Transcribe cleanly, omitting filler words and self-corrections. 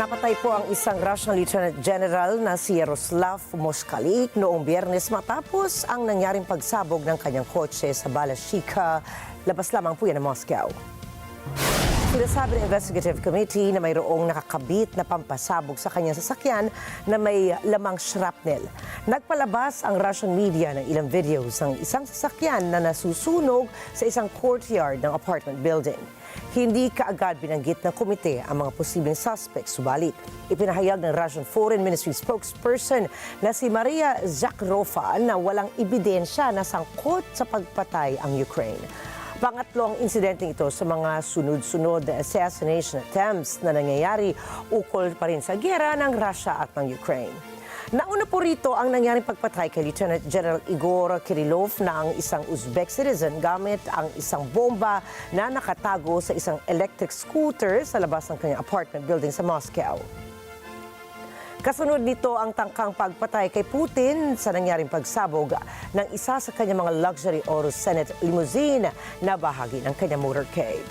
Napatay po ang isang Russian Lieutenant General na si Yaroslav Moskalik noong Biyernes matapos ang nangyaring pagsabog ng kanyang kotse sa Balashikha, labas lamang po yan ng Moscow. Sinasabi ng Investigative Committee na mayroong nakakabit na pampasabog sa kanyang sasakyan na may lamang shrapnel. Nagpalabas ang Russian media ng ilang videos ng isang sasakyan na nasusunog sa isang courtyard ng apartment building. Hindi kaagad binanggit ng komite ang mga posibleng suspects, subalit ipinahayag ng Russian Foreign Ministry spokesperson na si Maria Zakharova na walang ebidensya na sangkot sa pagpatay ang Ukraine. Pangatlo ang insidenteng ito sa mga sunod-sunod na assassination attempts na nangyayari ukol pa rin sa giyera ng Russia at ng Ukraine. Nauna po rito ang nangyaring pagpatay kay Lieutenant General Igor Kirillov na ang isang Uzbek citizen gamit ang isang bomba na nakatago sa isang electric scooter sa labas ng kanyang apartment building sa Moscow. Kasunod nito ang tangkang pagpatay kay Putin sa nangyaring pagsabog ng isa sa kanyang mga luxury Oro Senate limousine na bahagi ng kanyang motorcade.